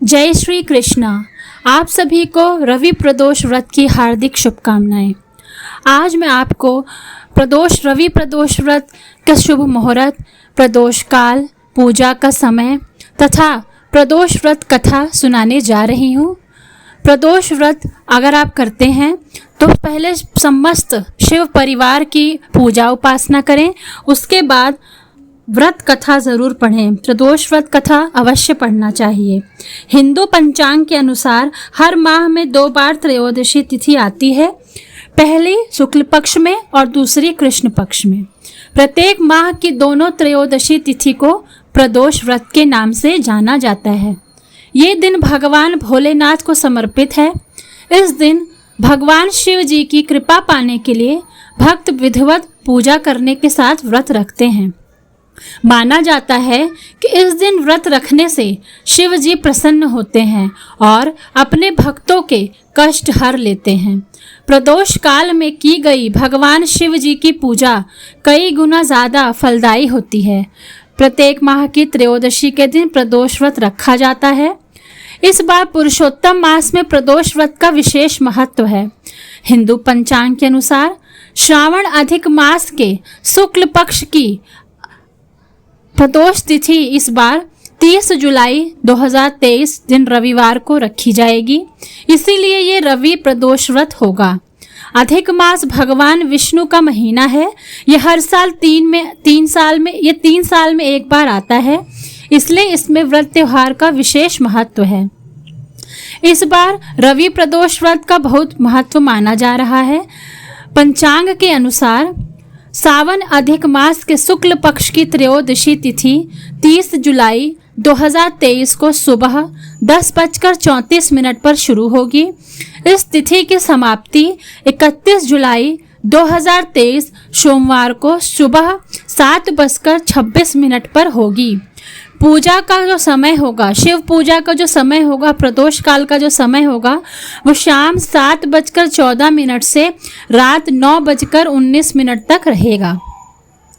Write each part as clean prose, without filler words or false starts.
जय श्री कृष्णा। आप सभी को रवि प्रदोष व्रत की हार्दिक शुभकामनाएं। आज मैं आपको रवि प्रदोष व्रत का शुभ मुहूर्त, प्रदोष काल, पूजा का समय तथा प्रदोष व्रत कथा सुनाने जा रही हूँ। प्रदोष व्रत अगर आप करते हैं तो पहले समस्त शिव परिवार की पूजा उपासना करें, उसके बाद व्रत कथा ज़रूर पढ़ें। प्रदोष व्रत कथा अवश्य पढ़ना चाहिए। हिंदू पंचांग के अनुसार हर माह में 2 बार त्रयोदशी तिथि आती है, पहली शुक्ल पक्ष में और दूसरी कृष्ण पक्ष में। प्रत्येक माह की दोनों त्रयोदशी तिथि को प्रदोष व्रत के नाम से जाना जाता है। ये दिन भगवान भोलेनाथ को समर्पित है। इस दिन भगवान शिव जी की कृपा पाने के लिए भक्त विधिवत पूजा करने के साथ व्रत रखते हैं। माना जाता है कि इस दिन व्रत रखने से शिव जी प्रसन्न होते हैं और अपने भक्तों के कष्ट हर लेते हैं। प्रदोष काल में की गई भगवान शिव जी की पूजा कई गुना ज़्यादा फलदायी होती है। प्रत्येक माह की त्रयोदशी के दिन प्रदोष व्रत रखा जाता है। इस बार पुरुषोत्तम मास में प्रदोष व्रत का विशेष महत्व है। हिंदू पंचांग के अनुसार श्रावण अधिक मास के शुक्ल पक्ष की प्रदोष तिथि इस बार 30 जुलाई 2023 दिन रविवार को रखी जाएगी, इसीलिए ये रवि प्रदोष व्रत होगा। अधिक मास भगवान विष्णु का महीना है। यह हर साल 3 साल में एक बार आता है, इसलिए इसमें व्रत त्योहार का विशेष महत्व है। इस बार रवि प्रदोष व्रत का बहुत महत्व माना जा रहा है। पंचांग के अनुसार सावन अधिक मास के शुक्ल पक्ष की त्रयोदशी तिथि 30 जुलाई 2023 को सुबह 10:34 पर शुरू होगी। इस तिथि की समाप्ति 31 जुलाई 2023 सोमवार को सुबह 7:26 पर होगी। पूजा का जो समय होगा, शिव पूजा का जो समय होगा, प्रदोष काल का जो समय होगा, वो शाम 7:14 से रात 9:19 तक रहेगा।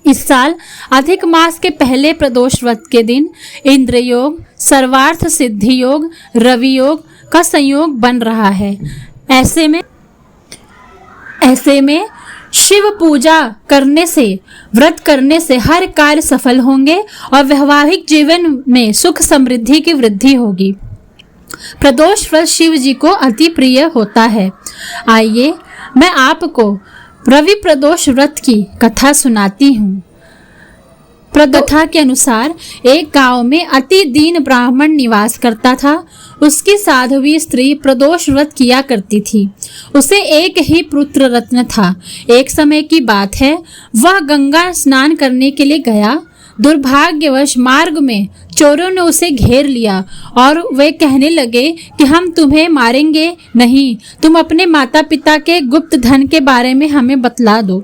इस साल अधिक मास के पहले प्रदोष व्रत के दिन इंद्र योग, सर्वार्थ सिद्धि योग, रवि योग का संयोग बन रहा है। ऐसे में शिव पूजा करने से, व्रत करने से हर कार्य सफल होंगे और वैवाहिक जीवन में सुख समृद्धि की वृद्धि होगी। प्रदोष व्रत शिव जी को अति प्रिय होता है। आइए मैं आपको रवि प्रदोष व्रत की कथा सुनाती हूँ। कथा के अनुसार एक गांव में अति दीन ब्राह्मण निवास करता था। उसकी साध्वी स्त्री प्रदोष व्रत किया करती थी। उसे एक ही पुत्र रत्न था। एक समय की बात है, वह गंगा स्नान करने के लिए गया। दुर्भाग्यवश मार्ग में चोरों ने उसे घेर लिया और वे कहने लगे कि हम तुम्हें मारेंगे नहीं, तुम अपने माता पिता के गुप्त धन के बारे में हमें बतला दो।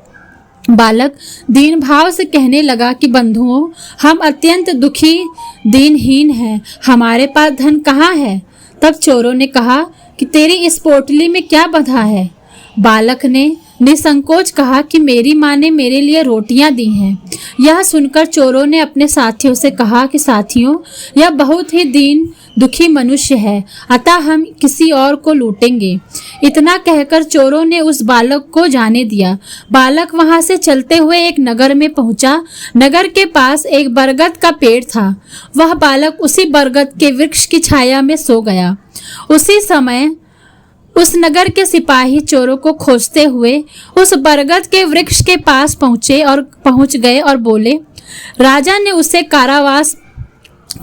बालक दीन भाव से कहने लगा कि बंधुओं, हम अत्यंत दुखी दीनहीन हैं, हमारे पास धन कहाँ है। तब चोरों ने कहा कि तेरी इस पोटली में क्या बंधा है। बालक ने निसंकोच कहा कि मेरी माँ ने मेरे लिए रोटियां दी हैं। यह सुनकर चोरों ने अपने साथियों से कहा कि साथियों, यह बहुत ही दीन दुखी मनुष्य है, अतः हम किसी और को लूटेंगे। इतना कहकर चोरों ने उस बालक को जाने दिया। बालक वहां से चलते हुए एक नगर में पहुंचा। नगर के पास एक बरगद का पेड़ था। वह बालक उसी बरगद के वृक्ष की छाया में सो गया। उसी समय उस नगर के सिपाही चोरों को खोजते हुए उस बरगद के वृक्ष के पास पहुंच गए और बोले। राजा ने उसे कारावास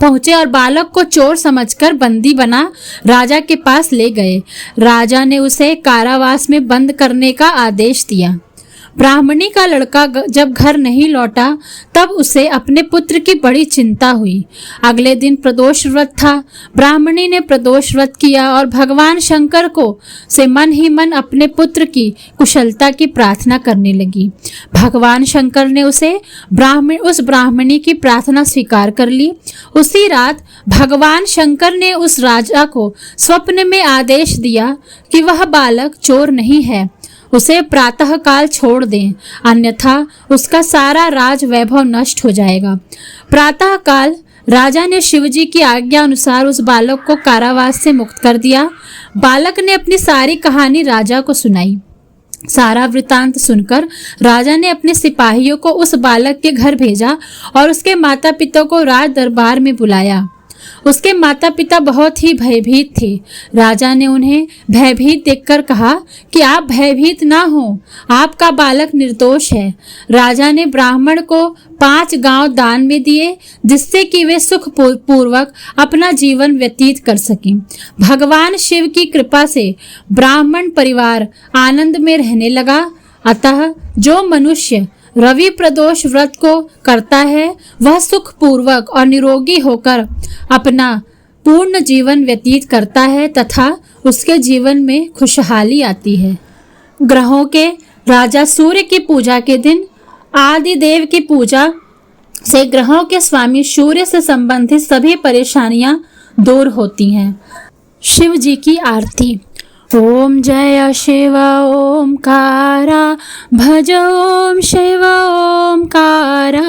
पहुंचे और बालक को चोर समझकर बंदी बना राजा के पास ले गए। राजा ने उसे कारावास में बंद करने का आदेश दिया। ब्राह्मणी का लड़का जब घर नहीं लौटा तब उसे अपने पुत्र की बड़ी चिंता हुई। अगले दिन प्रदोष व्रत था। ब्राह्मणी ने प्रदोष व्रत किया और भगवान शंकर को से मन ही मन अपने पुत्र की कुशलता की प्रार्थना करने लगी। भगवान शंकर ने उस ब्राह्मणी की प्रार्थना स्वीकार कर ली। उसी रात भगवान शंकर ने उस राजा को स्वप्न में आदेश दिया कि वह बालक चोर नहीं है, उसे प्रातः काल छोड़ दें, अन्यथा उसका सारा राज वैभव नष्ट हो जाएगा। प्रातः काल राजा ने शिवजी की आज्ञा अनुसार उस बालक को कारावास से मुक्त कर दिया। बालक ने अपनी सारी कहानी राजा को सुनाई। सारा वृतांत सुनकर राजा ने अपने सिपाहियों को उस बालक के घर भेजा और उसके माता पिता को राज दरबार में बुलाया। उसके माता पिता बहुत ही भयभीत थे। राजा ने उन्हें भयभीत देखकर कहा कि आप भयभीत ना हो, आपका बालक निर्दोष है। राजा ने ब्राह्मण को 5 गांव दान में दिए, जिससे कि वे सुख पूर्वक अपना जीवन व्यतीत कर सकें। भगवान शिव की कृपा से ब्राह्मण परिवार आनंद में रहने लगा। अतः जो मनुष्य रवि प्रदोष व्रत को करता है वह सुख पूर्वक और निरोगी होकर अपना पूर्ण जीवन व्यतीत करता है तथा उसके जीवन में खुशहाली आती है। ग्रहों के राजा सूर्य की पूजा के दिन आदि देव की पूजा से ग्रहों के स्वामी सूर्य से संबंधित सभी परेशानियां दूर होती हैं। शिव जी की आरती। ओम जय शिव ओमकारा, भज ओम शिव ओमकारा,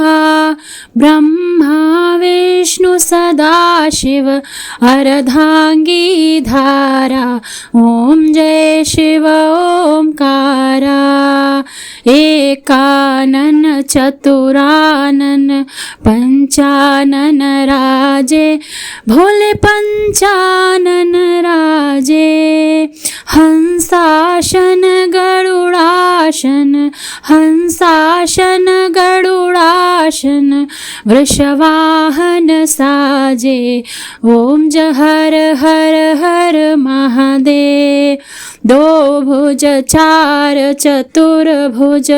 ब्रह्मा विष्णु सदा शिव अर्धांगी धारा। ओम जय शिव ओमकारा, एकानन चतुरानन पंचानन राजे, भोले पंचानन राजे। हंसाशन गरुड़ाशन, हंसाशन गरुड़ाशन, वृषवाहन साजे। ओम जय हर हर हर महादेव। 2 भुज 4 चतुर्भुज,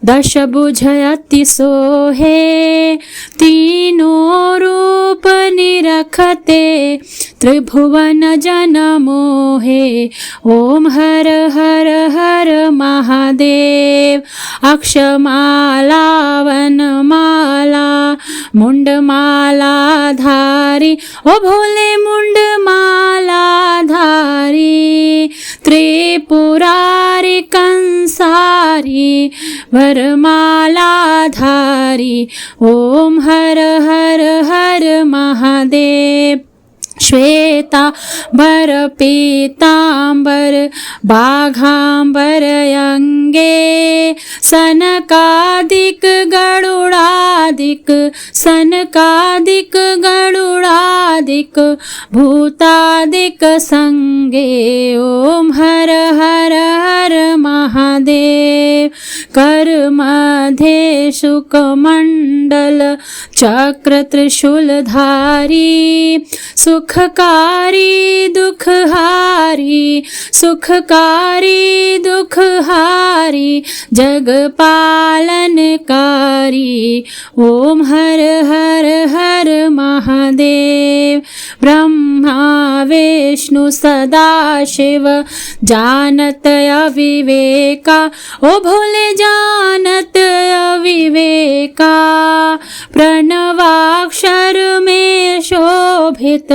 10 भुज अति सोहे। तीनों रूप निरखते, त्रिभुवन जन मोहे। ओम हर हर हर महादेव। अक्षमाला वनमाला, मुंडमाला धारी, ओ भोले मुंडमाला धारी। त्रिपुरारी कंसारी, वरमाला धारी। ओम हर हर हर महादेव। श्वेतांबर पीतांबर, बाघांबर अंगे। सनकादिक गरुड़ादिक, सनकादिक गरुड़ादिक, भूतादिक संगे। ओम हर हर हर महादेव। कर मध्य शुकमंडल, चक्र त्रिशूलधारी। सुखकारी दुखहारी, सुखकारी दुखहारी, जग पालनकारी। ओम हर हर हर महादेव। ब्रह्मा विष्णु सदा शिव, जानत अविवेका। ओ भोले जानत अविवेका। प्रणवाक्षर में शोभित,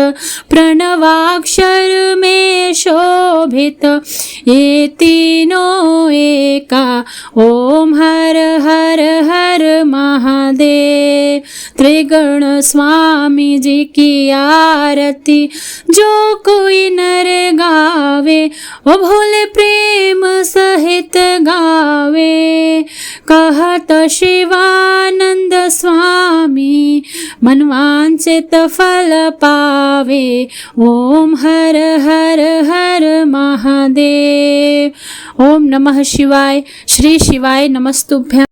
प्रणवाक्षर में शोभित, ये तीनों एका। ओम हर हर हर महादेव। त्रिगुण स्वामी जी की आरती, जो कोई नर गावे, ओ भोले प्रेम सहित गावे। कहत शिवानंद स्वामी, मनवांचित फल पावे। ओम हर हर हर महादेव। ओम नमः शिवाय। श्री शिवाय नमस्तुभ्यं।